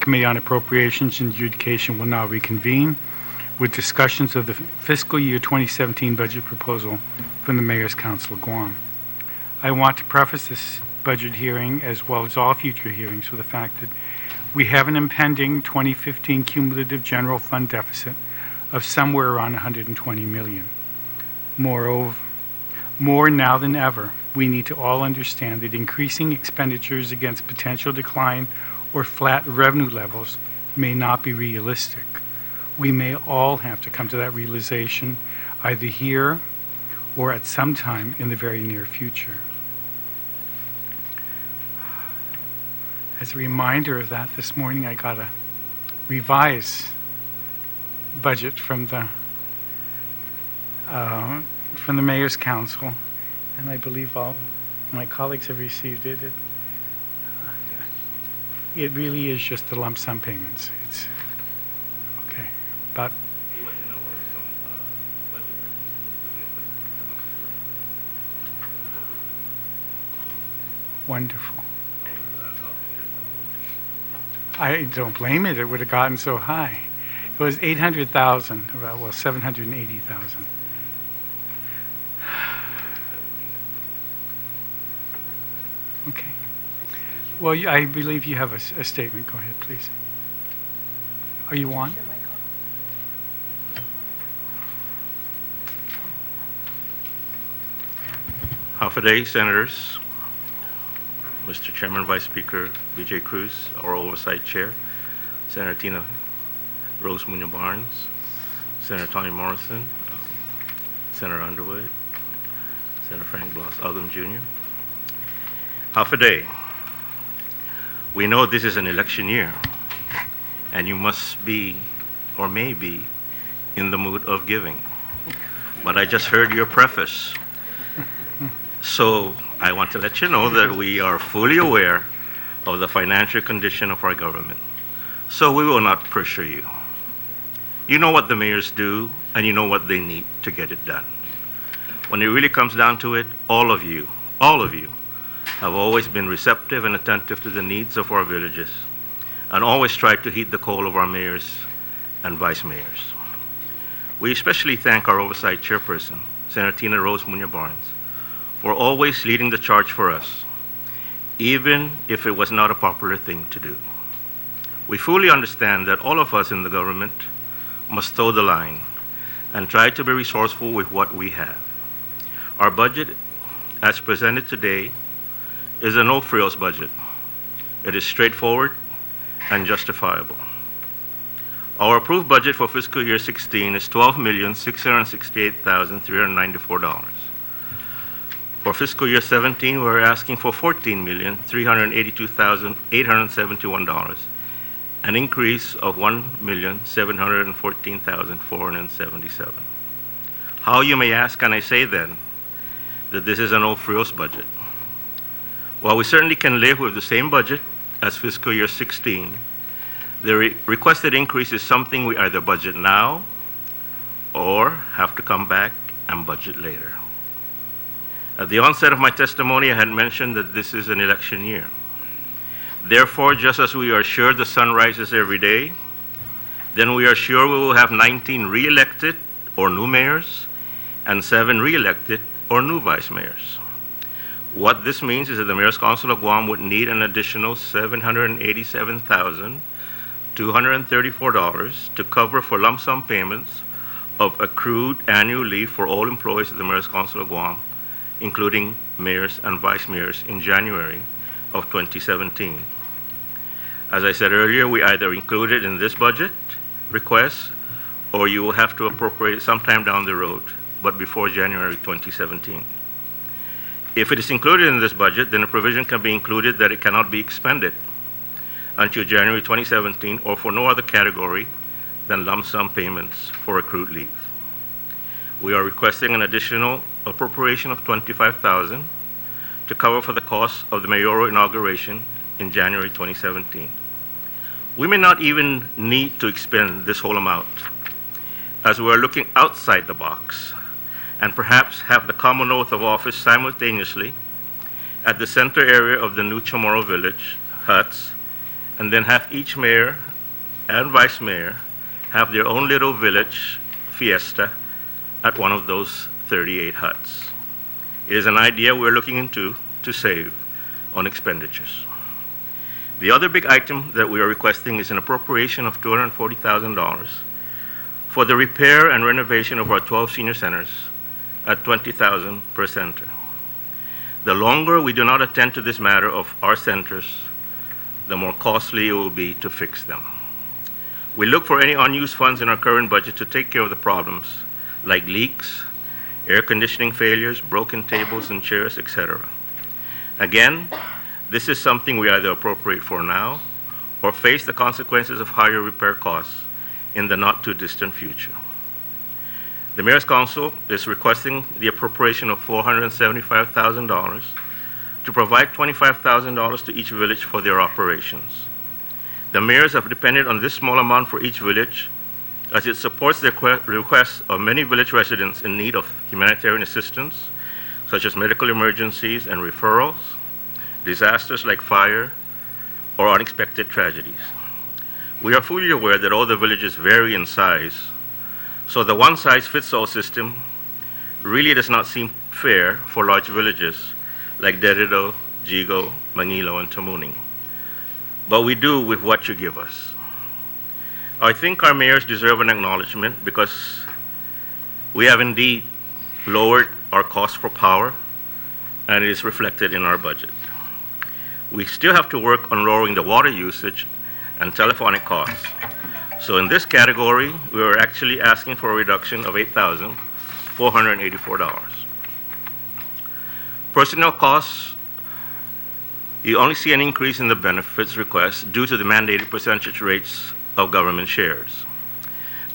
Committee on Appropriations and Adjudication will now reconvene with discussions of the Fiscal Year 2017 budget proposal from the Mayor's Council of Guam. I want to preface this budget hearing, as well as all future hearings, with the fact that we have an impending 2015 cumulative general fund deficit of somewhere around $120 million. Moreover, more now than ever, we need to all understand that increasing expenditures against potential decline or flat revenue levels may not be realistic. We may all have to come to that realization either here or at some time in the very near future. As a reminder of that, this morning I got a revised budget from the Mayor's Council, and I believe all my colleagues have received it. It really is just the lump sum payments. It's okay, but wonderful. I don't blame it. It would have gotten so high. It was 800,000, well, 780,000. Okay. Well, I believe you have a statement. Go ahead, please. Are you on? Half a day, Senators, Mr. Chairman, Vice Speaker B.J. Cruz, our Oversight Chair, Senator Tina Rose Munoz-Barnes, Senator Tony Morrison, Senator Underwood, Senator Frank Bloss-Ugham Jr. Half a day. We know this is an election year, and you must be, or may be, in the mood of giving. But I just heard your preface. So I want to let you know that we are fully aware of the financial condition of our government. So we will not pressure you. You know what the mayors do, and you know what they need to get it done. When it really comes down to it, all of you have always been receptive and attentive to the needs of our villages, and always tried to heed the call of our mayors and vice mayors. We especially thank our Oversight Chairperson, Senator Tina Rose Munoz-Barnes, for always leading the charge for us, even if it was not a popular thing to do. We fully understand that all of us in the government must toe the line and try to be resourceful with what we have. Our budget, as presented today, is a no-frills budget. It is straightforward and justifiable. Our approved budget for fiscal year 16 is $12,668,394. For fiscal year 17, we're asking for $14,382,871, an increase of $1,714,477. How, you may ask, can I say then that this is a no-frills budget? While we certainly can live with the same budget as fiscal year 16, the requested increase is something we either budget now or have to come back and budget later. At the onset of my testimony, I had mentioned that this is an election year. Therefore, just as we are sure the sun rises every day, then we are sure we will have 19 re-elected or new mayors and 7 re-elected or new vice mayors. What this means is that the Mayor's Council of Guam would need an additional $787,234 to cover for lump sum payments of accrued annual leave for all employees of the Mayor's Council of Guam, including mayors and vice mayors, in January of 2017. As I said earlier, we either include it in this budget request or you will have to appropriate it sometime down the road, but before January 2017. If it is included in this budget, then a provision can be included that it cannot be expended until January 2017 or for no other category than lump sum payments for accrued leave. We are requesting an additional appropriation of $25,000 to cover for the cost of the mayoral inauguration in January 2017. We may not even need to expend this whole amount, as we are looking outside the box and perhaps have the common oath of office simultaneously at the center area of the new Chamorro village huts and then have each mayor and vice mayor have their own little village fiesta at one of those 38 huts. It is an idea we're looking into to save on expenditures. The other big item that we are requesting is an appropriation of $240,000 for the repair and renovation of our 12 senior centers at $20,000 per center. The longer we do not attend to this matter of our centers, the more costly it will be to fix them. We look for any unused funds in our current budget to take care of the problems like leaks, air conditioning failures, broken tables and chairs, etc. Again, this is something we either appropriate for now or face the consequences of higher repair costs in the not too distant future. The Mayor's Council is requesting the appropriation of $475,000 to provide $25,000 to each village for their operations. The mayors have depended on this small amount for each village as it supports the requests of many village residents in need of humanitarian assistance, such as medical emergencies and referrals, disasters like fire, or unexpected tragedies. We are fully aware that all the villages vary in size, so the one-size-fits-all system really does not seem fair for large villages like Derrido, Jigo, Manilo, and Tamuning. But we do with what you give us. I think our mayors deserve an acknowledgement because we have indeed lowered our cost for power, and it is reflected in our budget. We still have to work on lowering the water usage and telephonic costs. So in this category, we are actually asking for a reduction of $8,484. Personnel costs, you only see an increase in the benefits request due to the mandated percentage rates of government shares.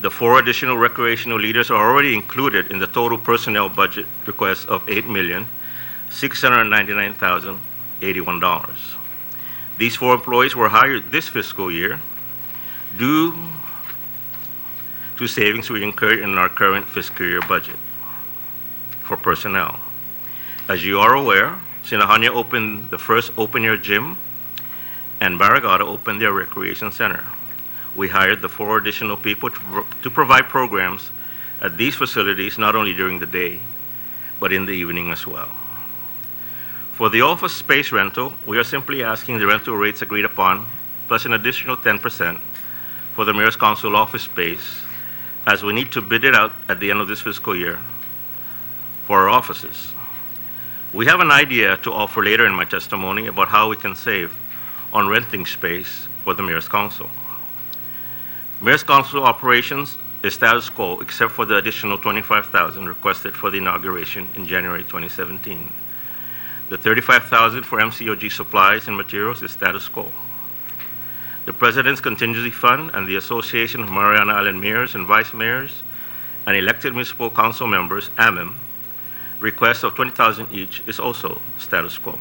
The 4 additional recreational leaders are already included in the total personnel budget request of $8,699,081. These 4 employees were hired this fiscal year due to savings we incurred in our current fiscal year budget for personnel. As you are aware, Sinahanya opened the first open-air gym, and Barragata opened their recreation center. We hired the 4 additional people to provide programs at these facilities not only during the day, but in the evening as well. For the office space rental, we are simply asking the rental rates agreed upon, plus an additional 10% for the Mayor's Council office space, as we need to bid it out at the end of this fiscal year for our offices. We have an idea to offer later in my testimony about how we can save on renting space for the Mayor's Council. Mayor's Council operations is status quo except for the additional $25,000 requested for the inauguration in January 2017. The $35,000 for MCOG supplies and materials is status quo. The President's Contingency Fund and the Association of Mariana Island Mayors and Vice Mayors and Elected Municipal Council Members, AMEM, request of $20,000 each is also status quo.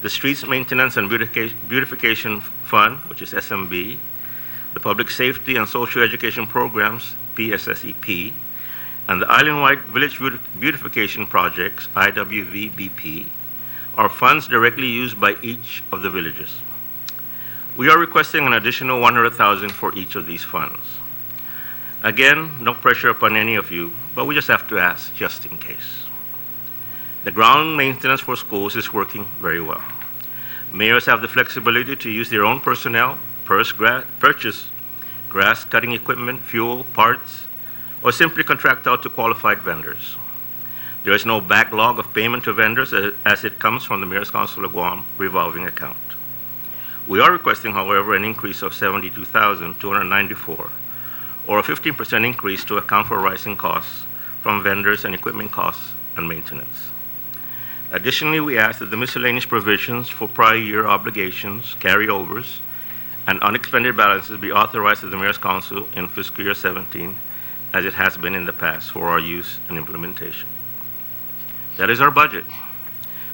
The Streets Maintenance and Beautification Fund, which is SMB, the Public Safety and Social Education Programs, PSSEP, and the Island-wide Village Beautification Projects, IWVBP, are funds directly used by each of the villages. We are requesting an additional $100,000 for each of these funds. Again, no pressure upon any of you, but we just have to ask just in case. The ground maintenance for schools is working very well. Mayors have the flexibility to use their own personnel, purchase grass cutting equipment, fuel, parts, or simply contract out to qualified vendors. There is no backlog of payment to vendors as it comes from the Mayor's Council of Guam revolving account. We are requesting, however, an increase of $72,294, or a 15% increase to account for rising costs from vendors and equipment costs and maintenance. Additionally, we ask that the miscellaneous provisions for prior year obligations, carryovers, and unexpended balances be authorized to the Mayor's Council in fiscal year 17, as it has been in the past for our use and implementation. That is our budget.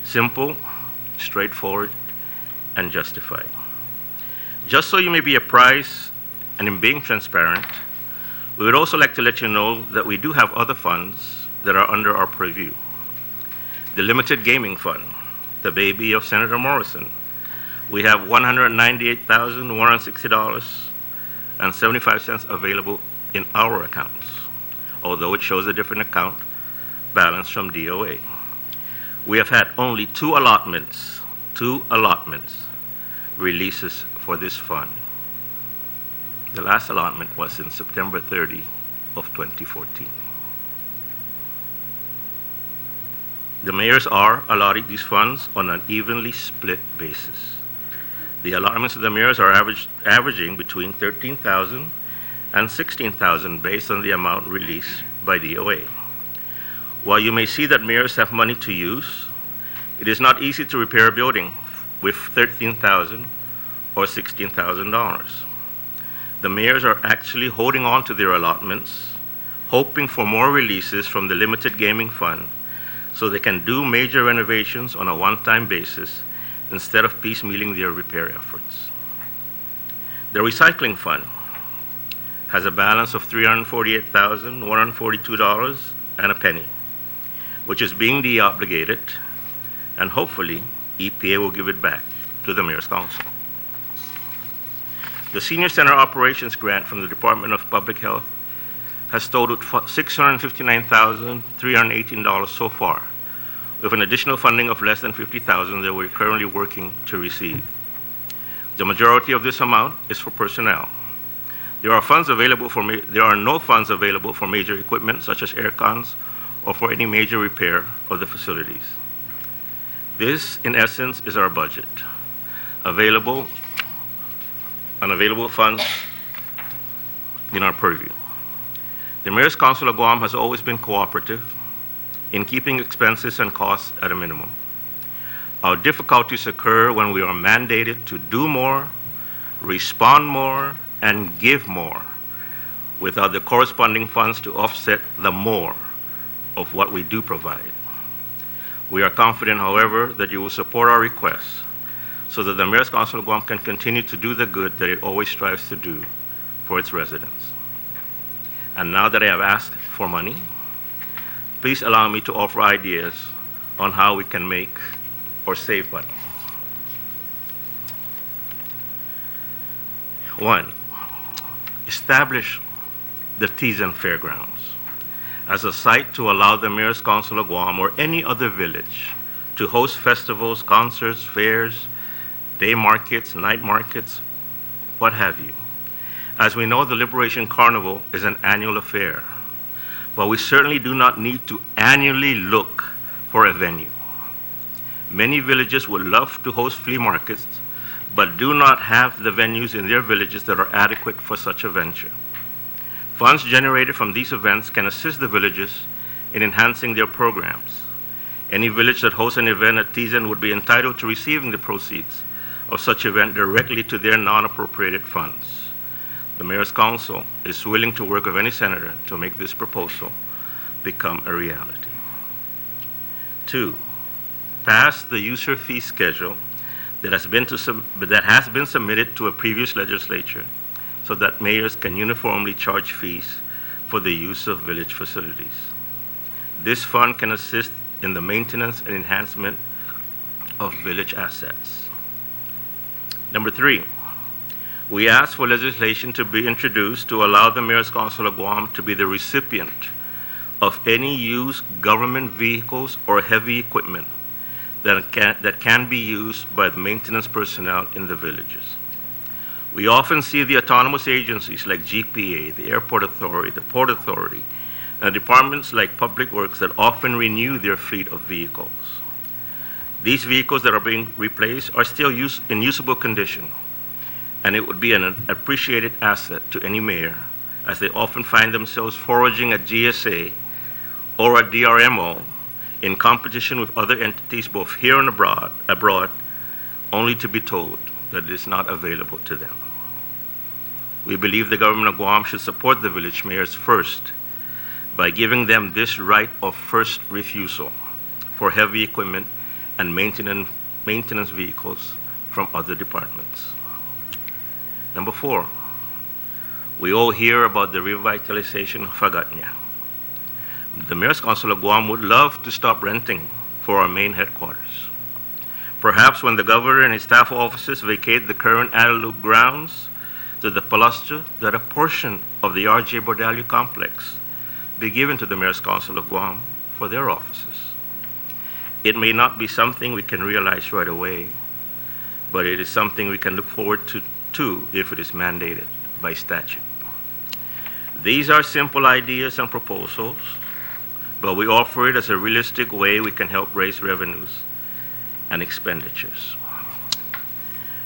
Simple, straightforward, and justified. Just so you may be apprised, and in being transparent, we would also like to let you know that we do have other funds that are under our purview. The Limited Gaming Fund, the baby of Senator Morrison, we have $198,160.75 available in our accounts, although it shows a different account balance from DOA. We have had only two allotments releases for this fund. The last allotment was in September 30 of 2014. The mayors are allotting these funds on an evenly split basis. The allotments of the mayors are averaging between $13,000 and $16,000 based on the amount released by DOA. While you may see that mayors have money to use, it is not easy to repair a building with $13,000 or $16,000. The mayors are actually holding on to their allotments, hoping for more releases from the limited gaming fund so they can do major renovations on a one-time basis instead of piecemealing their repair efforts. The recycling fund has a balance of $348,142.01, which is being deobligated, and hopefully EPA will give it back to the Mayor's Council. The Senior Center Operations Grant from the Department of Public Health has totaled $659,318 so far, with an additional funding of less than $50,000 that we're currently working to receive. The majority of this amount is for personnel. There are no funds available for major equipment such as air cons or for any major repair of the facilities. This, in essence, is our budget. Unavailable funds in our purview. The Mayor's Council of Guam has always been cooperative in keeping expenses and costs at a minimum. Our difficulties occur when we are mandated to do more, respond more, and give more without the corresponding funds to offset the more of what we do provide. We are confident, however, that you will support our requests so that the Mayor's Council of Guam can continue to do the good that it always strives to do for its residents. And now that I have asked for money, please allow me to offer ideas on how we can make or save money. 1, establish the Tizen Fairgrounds as a site to allow the Mayor's Council of Guam or any other village to host festivals, concerts, fairs, day markets, night markets, what have you. As we know, the Liberation Carnival is an annual affair, but we certainly do not need to annually look for a venue. Many villages would love to host flea markets, but do not have the venues in their villages that are adequate for such a venture. Funds generated from these events can assist the villages in enhancing their programs. Any village that hosts an event at Tizen would be entitled to receiving the proceeds of such event directly to their non-appropriated funds. The Mayor's Council is willing to work with any senator to make this proposal become a reality. 2, pass the user fee schedule that has been submitted to a previous legislature so that mayors can uniformly charge fees for the use of village facilities. This fund can assist in the maintenance and enhancement of village assets. 3, we ask for legislation to be introduced to allow the Mayor's Council of Guam to be the recipient of any used government vehicles or heavy equipment that can be used by the maintenance personnel in the villages. We often see the autonomous agencies like GPA, the Airport Authority, the Port Authority, and departments like Public Works that often renew their fleet of vehicles. These vehicles that are being replaced are still in usable condition, and it would be an appreciated asset to any mayor, as they often find themselves foraging at GSA or at DRMO in competition with other entities both here and abroad, only to be told that it is not available to them. We believe the government of Guam should support the village mayors first by giving them this right of first refusal for heavy equipment and maintenance vehicles from other departments. 4, we all hear about the revitalization of Fagatnya. The Mayor's Council of Guam would love to stop renting for our main headquarters. Perhaps when the governor and his staff officers vacate the current Antelope grounds to the Palastra, that a portion of the R.J. Bordallo complex be given to the Mayor's Council of Guam for their offices. It may not be something we can realize right away, but it is something we can look forward to if it is mandated by statute. These are simple ideas and proposals, but we offer it as a realistic way we can help raise revenues and expenditures.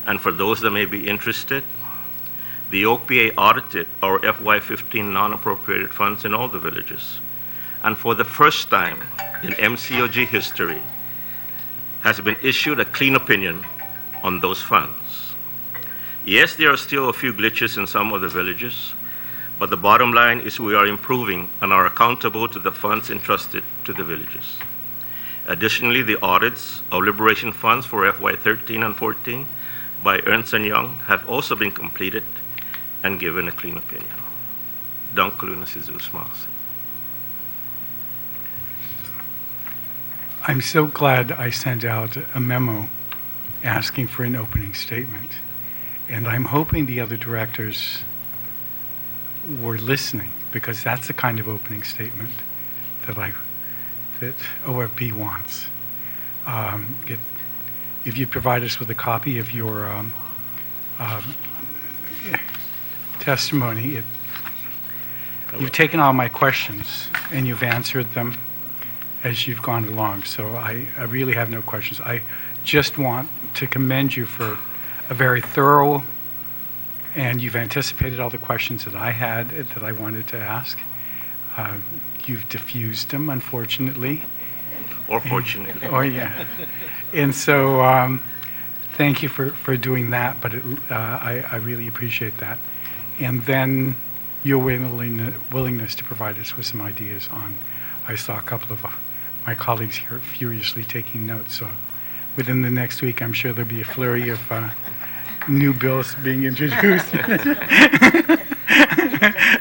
And for those that may be interested, the OPA audited our FY15 non-appropriated funds in all the villages, and for the first time in MCOG history has been issued a clean opinion on those funds. Yes, there are still a few glitches in some of the villages, but the bottom line is we are improving and are accountable to the funds entrusted to the villages. Additionally, the audits of liberation funds for FY13 and 14 by Ernst & Young have also been completed and given a clean opinion. Dankuluna Sizus Masi. I'm so glad I sent out a memo asking for an opening statement. And I'm hoping the other directors were listening, because that's the kind of opening statement that OFB wants. If you provide us with a copy of your testimony, you've taken all my questions and you've answered them as you've gone along. So I really have no questions. I just want to commend you for a very thorough, and you've anticipated all the questions that I had that I wanted to ask. You've diffused them, unfortunately. Or fortunately. Yeah. And so thank you for doing that, but I really appreciate that. And then your willingness to provide us with some ideas on, I saw a couple of my colleagues here furiously taking notes, so within the next week, I'm sure there'll be a flurry of new bills being introduced.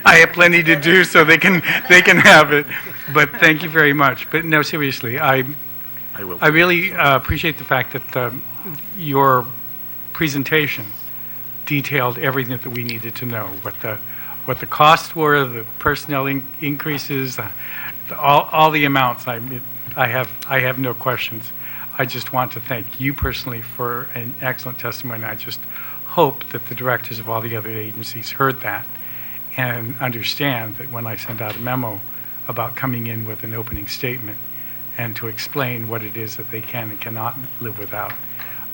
I have plenty to do, so they can have it. But thank you very much. But no, seriously, I really appreciate the fact that your presentation detailed everything that we needed to know, what the costs were, the personnel increases, all the amounts. I have no questions. I just want to thank you personally for an excellent testimony. I just hope that the directors of all the other agencies heard that and understand that when I send out a memo about coming in with an opening statement and to explain what it is that they can and cannot live without,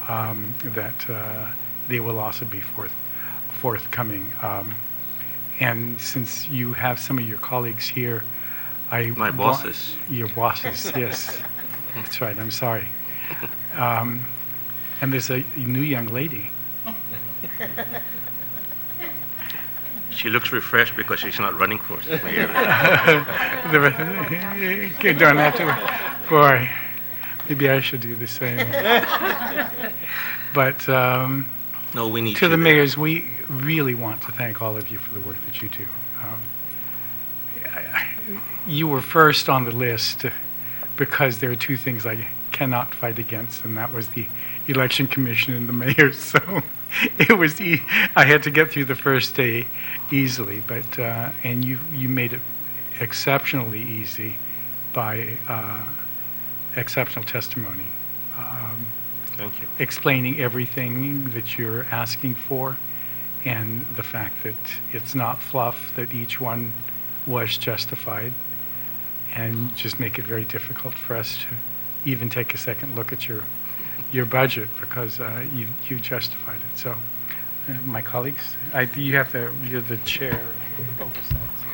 that they will also be forthcoming. And since you have some of your colleagues here, My bosses. Your bosses, yes. That's right, I'm sorry. And there's a new young lady. She looks refreshed because she's not running for mayor. You don't have to. Boy, maybe I should do the same. But No, we need to you the there. mayors, we really want to thank all of you for the work that you do. You were first on the list because there are two things I cannot fight against, and that was the election commission and the mayor. So it was I had to get through the first day easily, but and you made it exceptionally easy by exceptional testimony. Thank you. Explaining everything that you're asking for, and the fact that it's not fluff, that each one was justified, and just make it very difficult for us to even take a second look at your budget because you justified it. So, my colleagues, you're the chair of oversight. So.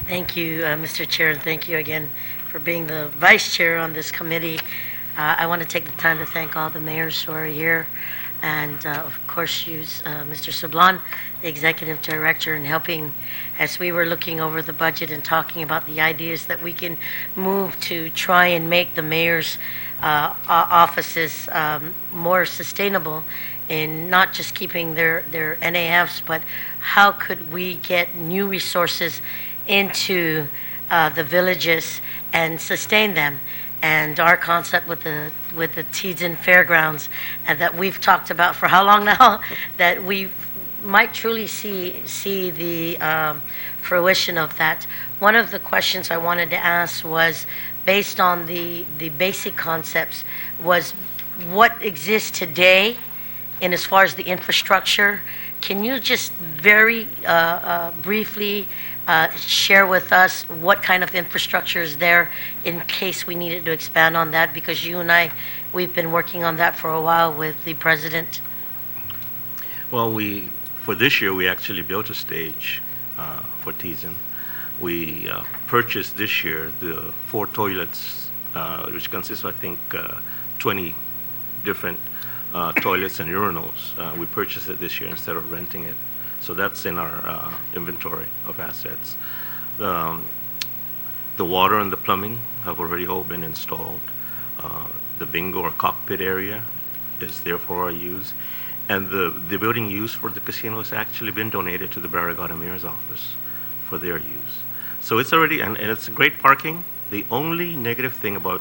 Thank you, Mr. Chair, and thank you again for being the vice chair on this committee. I want to take the time to thank all the mayors who are here, and of course use Mr. Sablan, the executive director, in helping as we were looking over the budget and talking about the ideas that we can move to try and make the mayor's offices more sustainable in not just keeping their NAFs, but how could we get new resources into the villages and sustain them. and our concept with the Teaden Fairgrounds, and that we've talked about for how long now, that we might truly see the fruition of that. One of the questions I wanted to ask was, based on the basic concepts, was what exists today in as far as the infrastructure. Can you just very briefly share with us what kind of infrastructure is there in case we needed to expand on that? Because you and I, we've been working on that for a while with the president. Well, for this year, we actually built a stage for Teasen. We purchased this year the 4 toilets, which consists, I think, 20 different toilets and urinals. We purchased it this year instead of renting it. So that's in our inventory of assets. The water and the plumbing have already all been installed. The bingo or cockpit area is there for our use. And the building used for the casino has actually been donated to the Barrigada Mayor's office for their use. So it's already, and it's great parking. The only negative thing about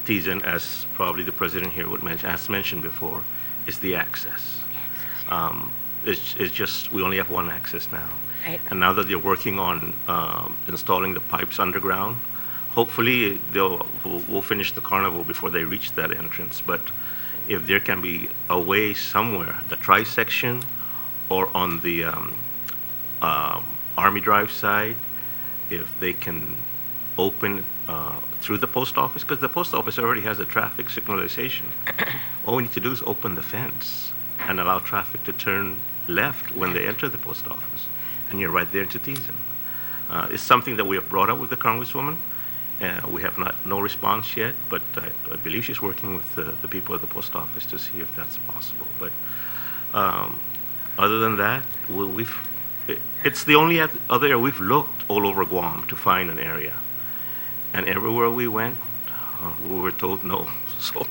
Teasen, as probably the president here would mention, as mentioned before, is the access. It's just, we only have one access now. Right. And now that they're working on installing the pipes underground, hopefully we'll finish the carnival before they reach that entrance. But if there can be a way somewhere, the tri-section or on the Army Drive side, if they can open through the post office, because the post office already has a traffic signalization. All we need to do is open the fence and allow traffic to turn left when they enter the post office, and you're right there into Teasen. It's something that we have brought up with the Congresswoman. We have no response yet, but I believe she's working with the people at the post office to see if that's possible. But other than that, it's the only other area we've looked all over Guam to find an area. And everywhere we went, we were told no. So,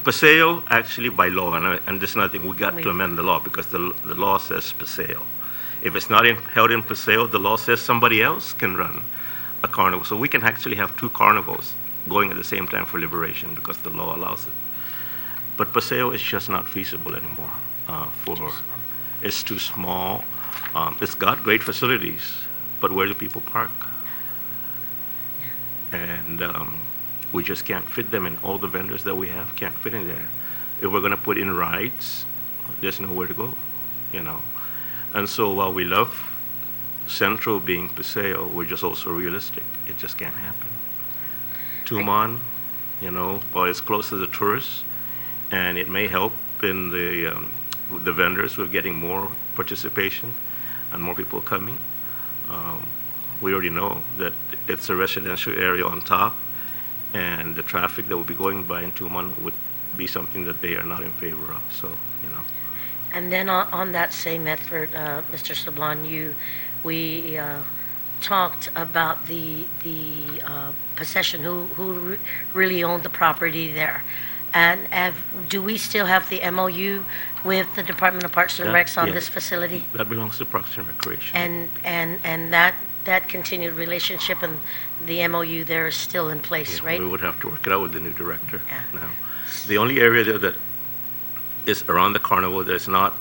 Paseo, actually by law, and there's nothing, we got to amend the law because the law says Paseo. If it's not held in Paseo, the law says somebody else can run a carnival. So we can actually have 2 carnivals going at the same time for Liberation because the law allows it. But Paseo is just not feasible anymore. It's too small. It's got great facilities, but where do people park? And we just can't fit them in. All the vendors that we have can't fit in there. If we're going to put in rides, there's nowhere to go, And so while we love Central being Paseo, we're just also realistic. It just can't happen. Tumon, well, it's close to the tourists, and it may help in the vendors with getting more participation and more people coming. We already know that it's a residential area on top, and the traffic that will be going by in Tumon would be something that they are not in favor of. So, And then on that same effort, Mr. Sablan, we talked about the possession, who really owned the property there. And do we still have the MOU with the Department of Parks and Recs on this facility? That belongs to Parks and Recreation. And that continued relationship and the MOU there is still in place, right? We would have to work it out with the new director now. The only area there that is around the carnival that's not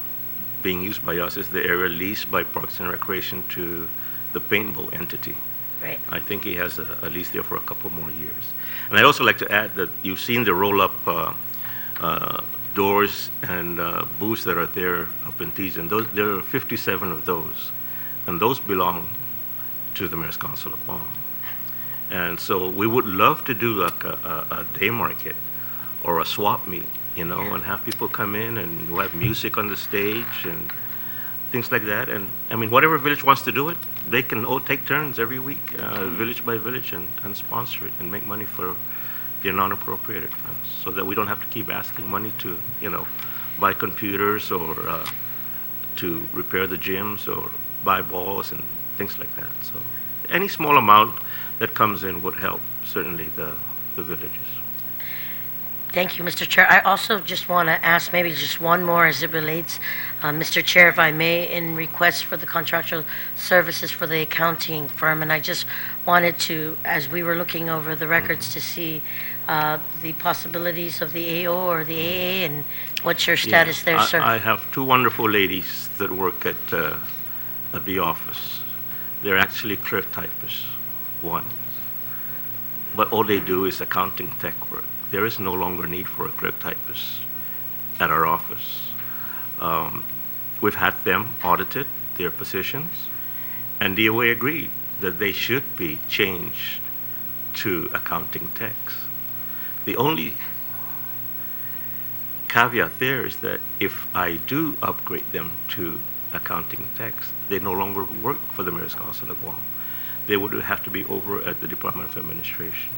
being used by us is the area leased by Parks and Recreation to the paintball entity. Right. I think he has a lease there for a couple more years. And I'd also like to add that you've seen the roll-up doors and booths that are there up in Teasen. There are 57 of those, and those belong to the Mayor's Council of Guam. And so we would love to do like a day market or a swap meet, and have people come in and we'll have music on the stage and things like that. And I mean, whatever village wants to do it, they can all take turns every week, village by village, and sponsor it and make money for their non-appropriated funds, so that we don't have to keep asking money to, buy computers or to repair the gyms or buy balls and things like that. So any small amount that comes in would help, certainly, the villages. Thank you, Mr. Chair. I also just want to ask maybe just one more as it relates Mr. Chair, if I may, in request for the contractual services for the accounting firm, and I just wanted to, as we were looking over the records, to see the possibilities of the AO or the AA, and what's your status there, sir? I have two wonderful ladies that work at the office. They're actually clerk typists, one. But all they do is accounting tech work. There is no longer need for a clerk typist at our office. We've had them audited, their positions, and DOA agreed that they should be changed to accounting techs. The only caveat there is that if I do upgrade them to accounting techs, they no longer work for the Mayor's Council of Guam. They would have to be over at the Department of Administration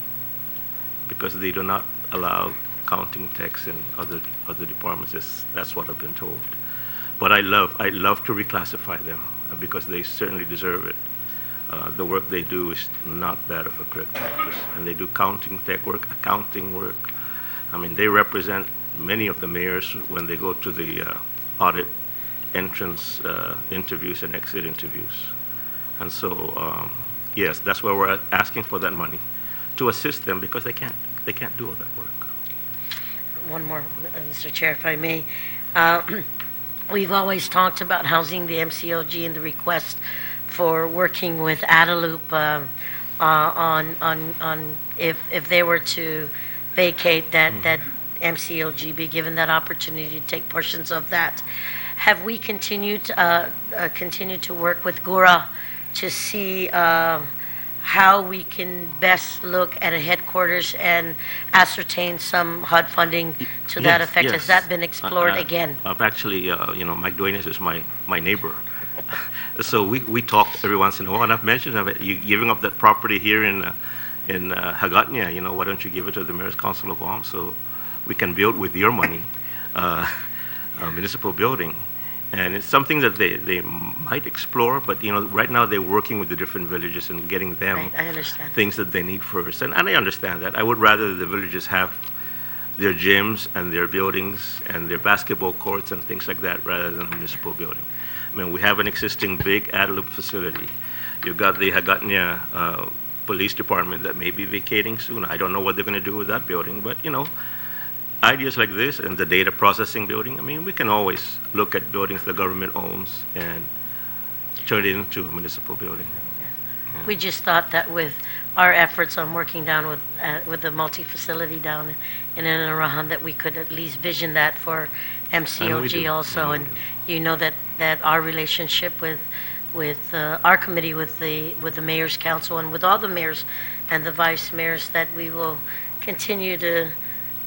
because they do not allow accounting techs in other departments. That's what I've been told. But I'd love to reclassify them because they certainly deserve it. The work they do is not that of a clerk typist, and they do accounting tech work, accounting work. I mean, they represent many of the mayors when they go to the audit entrance interviews and exit interviews. And so, yes, that's why we're asking for that money, to assist them because they can't do all that work. One more, Mr. Chair, if I may. We've always talked about housing the MCOG and the request for working with Adelup on if they were to vacate that MCOG, be given that opportunity to take portions of that. Have we continued to work with GURA to see how we can best look at a headquarters and ascertain some HUD funding to that effect? Yes. Has that been explored again? I've actually, Mike Duenas is my neighbor. So we talk every once in a while, and I've mentioned of it. You giving up that property here in Hagatnya, why don't you give it to the Mayor's Council of Guam so we can build with your money a municipal building. And it's something that they might explore, but right now they're working with the different villages and getting them Right, I understand. things that they need first. And I understand that. I would rather the villages have their gyms and their buildings and their basketball courts and things like that rather than a municipal building. I mean, we have an existing big Adelup facility. You've got the Hagatnya Police Department that may be vacating soon. I don't know what they're going to do with that building, but ideas like this and the data processing building, I mean, we can always look at buildings the government owns and turn it into a municipal building. Yeah. We just thought that with our efforts on working down with the multi-facility down in Arahan, that we could at least vision that for MCOG also. And that our relationship with our committee, with the Mayor's Council, and with all the mayors and the vice mayors, that we will continue to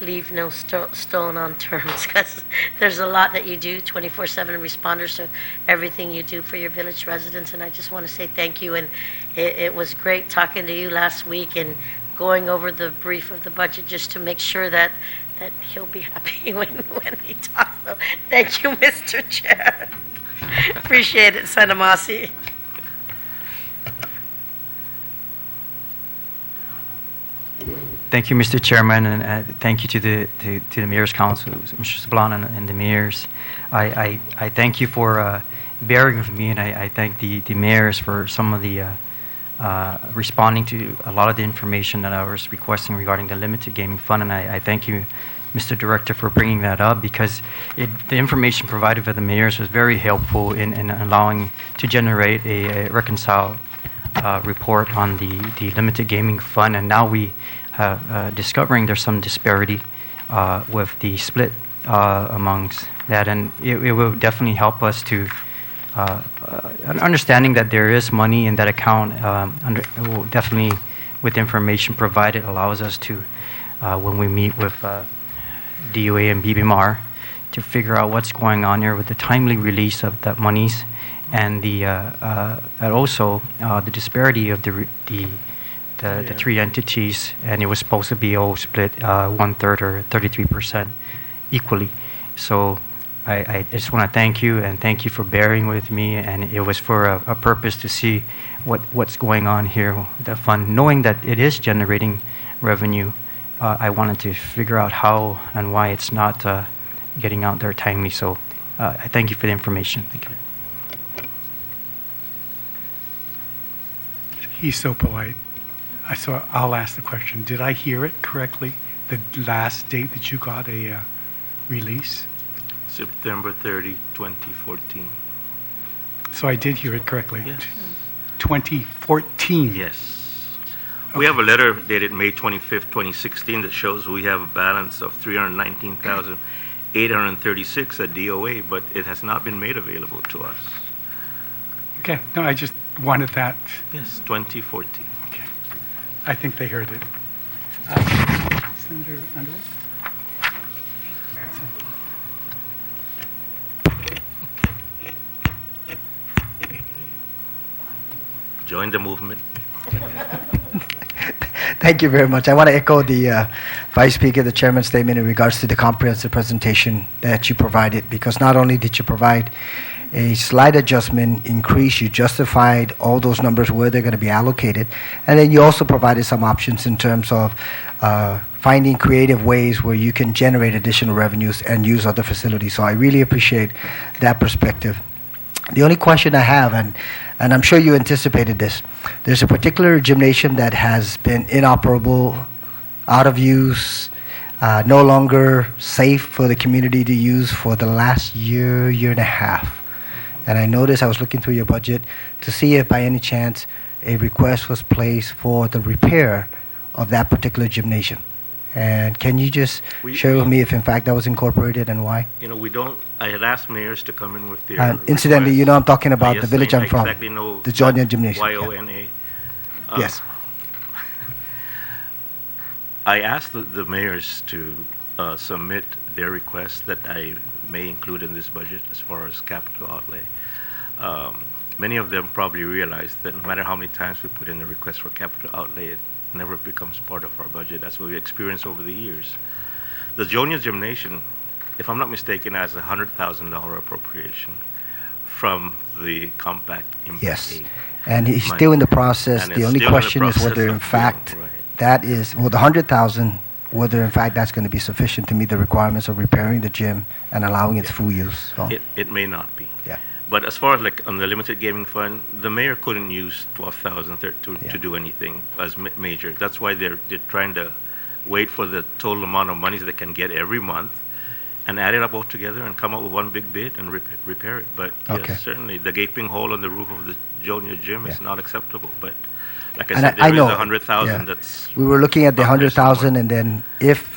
leave no stone unturned, because there's a lot that you do, 24/7 responders to everything you do for your village residents. And I just want to say thank you. And it was great talking to you last week and going over the brief of the budget just to make sure that he'll be happy when he talks. So thank you, Mr. Chair. Appreciate it, Sanamasi. Thank you, Mr. Chairman, and thank you to the Mayor's Council, Mr. Sablan and the mayors. I thank you for bearing with me, and I thank the mayors for some of the responding to a lot of the information that I was requesting regarding the limited gaming fund, and I thank you, Mr. Director, for bringing that up, because the information provided by the mayors was very helpful in allowing to generate a reconciled report on the limited gaming fund, and now we discovering there's some disparity with the split amongst that, and it will definitely help us to understanding that there is money in that account. It will definitely, with information provided, allows us to, when we meet with DOA and BBMR, to figure out what's going on here with the timely release of that monies, and and also the disparity of the three entities, and it was supposed to be all split 1/3 or 33% equally. So I just want to thank you, and thank you for bearing with me, and it was for a purpose to see what's going on here, the fund, knowing that it is generating revenue. I wanted to figure out how and why it's not getting out there timely. So I thank you for the information. Thank you. He's so polite. So I'll ask the question. Did I hear it correctly? The last date that you got a release? September 30, 2014. So I did hear it correctly. Yes. 2014. Yes. We have a letter dated May 25th, 2016 that shows we have a balance of $319,836 at DOA, but it has not been made available to us. Okay. No, I just wanted that. Yes, 2014. Okay. I think they heard it. Senator Underwood? Join the movement. Thank you very much. I want to echo the Vice Speaker, the Chairman's statement in regards to the comprehensive presentation that you provided, because not only did you provide a slight adjustment increase, you justified all those numbers where they're going to be allocated, and then you also provided some options in terms of finding creative ways where you can generate additional revenues and use other facilities. So I really appreciate that perspective. The only question I have, and I'm sure you anticipated this, there's a particular gymnasium that has been inoperable, out of use, no longer safe for the community to use for the last year and a half. And I noticed, I was looking through your budget to see if by any chance a request was placed for the repair of that particular gymnasium. And can you just share with me if in fact that was incorporated and why? You know, we don't, I had asked mayors to come in with their Incidentally, you know I'm talking about Yes, the village I I'm from, exactly know the Georgia Gymnasium. Yeah. YONA. Yes. I asked the mayors to submit their requests that I may include in this budget as far as capital outlay. Many of them probably realize that no matter how many times we put in a request for capital outlay, it never becomes part of our budget. That's what we experienced over the years. The Junior Gymnasium, if I'm not mistaken, has a $100,000 appropriation from the compact impact Yes. aid. And he's money. still in the process. And The it's only still in the question is process whether in of fact doing, right. that is, well, the 100,000, whether in fact that's going to be sufficient to meet the requirements of repairing the gym and allowing its full use. So, It may not be. yeah. But as far as like on the limited gaming fund, the mayor couldn't use 12,000 to Yeah. do anything as major. That's why they're trying to wait for the total amount of money that they can get every month and add it up all together and come up with one big bid and repair it. But Okay. yes, certainly the gaping hole on the roof of the junior gym is Yeah. not acceptable. But like I And said, I there is know, 100,000 yeah. that's We were looking at the out there 100,000, somewhere. and then if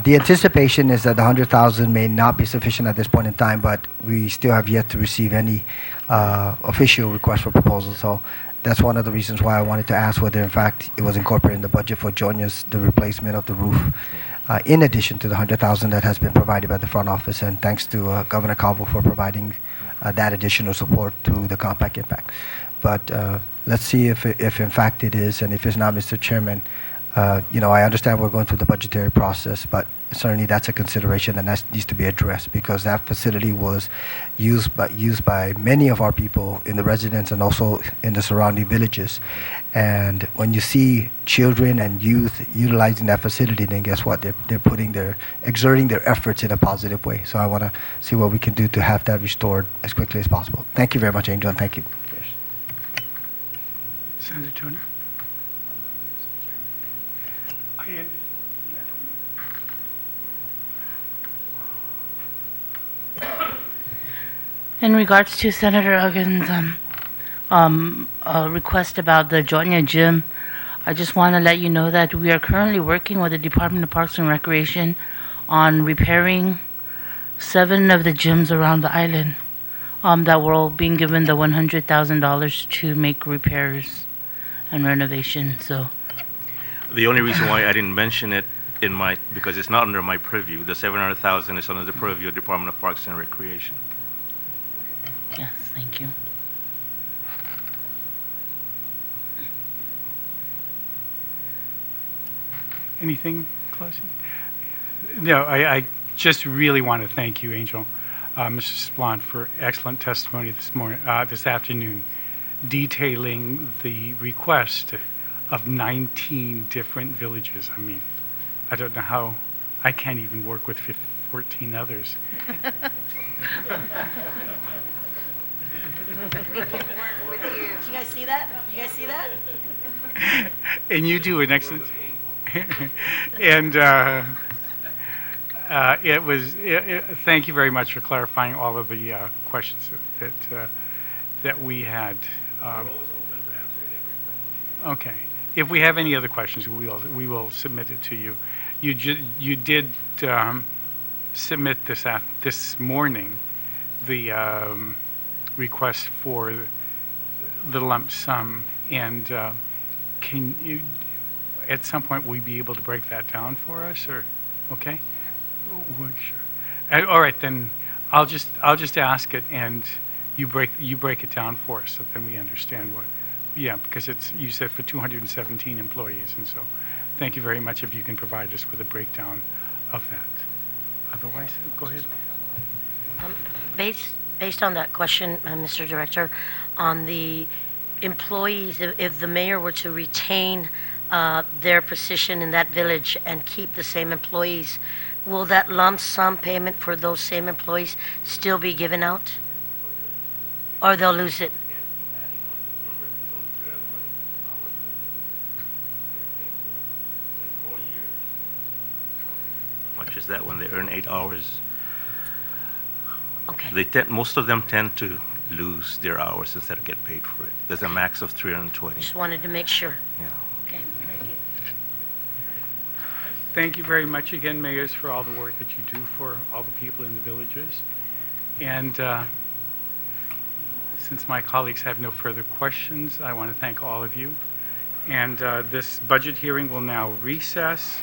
the anticipation is that the 100,000 may not be sufficient at this point in time, but we still have yet to receive any official request for proposal. So that's one of the reasons why I wanted to ask whether, in fact, it was incorporated in the budget for Jonia's, the replacement of the roof, in addition to the 100,000 that has been provided by the front office. And thanks to Governor Calvo for providing that additional support through the compact impact. But let's see if in fact it is, and if it's not, Mr. Chairman, you know, I understand we're going through the budgetary process, but certainly that's a consideration and that needs to be addressed, because that facility was used by many of our people in the residents and also in the surrounding villages. And when you see children and youth utilizing that facility, then guess what? They're exerting their efforts in a positive way. So I want to see what we can do to have that restored as quickly as possible. Thank you very much, Angel, and thank you. Senator Tony? In regards to Senator Huggins' request about the Junior Gym, I just want to let you know that we are currently working with the Department of Parks and Recreation on repairing 7 of the gyms around the island that were all being given the $100,000 to make repairs and renovations. So the only reason why I didn't mention it because it's not under my purview. The 700,000 is under the purview of Department of Parks and Recreation. yes, thank you. Anything closing? No, I just really want to thank you, Angel, Mr. Splon, for excellent testimony this afternoon, detailing the request of 19 different villages. I mean, I don't know how I can't even work with 14 others. Did you guys see that? You guys see that? And you do an excellent... And thank you very much for clarifying all of the questions that we had. Okay. If we have any other questions, we will submit it to you. You did submit this morning the request for the lump sum, and can you, at some point, will you be able to break that down for us, or okay? Sure. All right, then I'll just ask it, and you break it down for us, so then we understand what. Yeah, because you said for 217 employees, and so thank you very much if you can provide us with a breakdown of that. Otherwise, go ahead. Based on that question, Mr. Director, on the employees, if the mayor were to retain their position in that village and keep the same employees, will that lump sum payment for those same employees still be given out? Or they'll lose it? Much as that when they earn 8 hours. Okay. Most of them tend to lose their hours instead of get paid for it. There's a max of 320. Just wanted to make sure. Yeah. Okay, thank you. Thank you very much again, mayors, for all the work that you do for all the people in the villages. And since my colleagues have no further questions, I want to thank all of you. And this budget hearing will now recess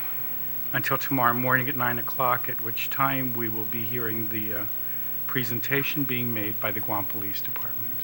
until tomorrow morning at 9 o'clock, at which time we will be hearing the presentation being made by the Guam Police Department.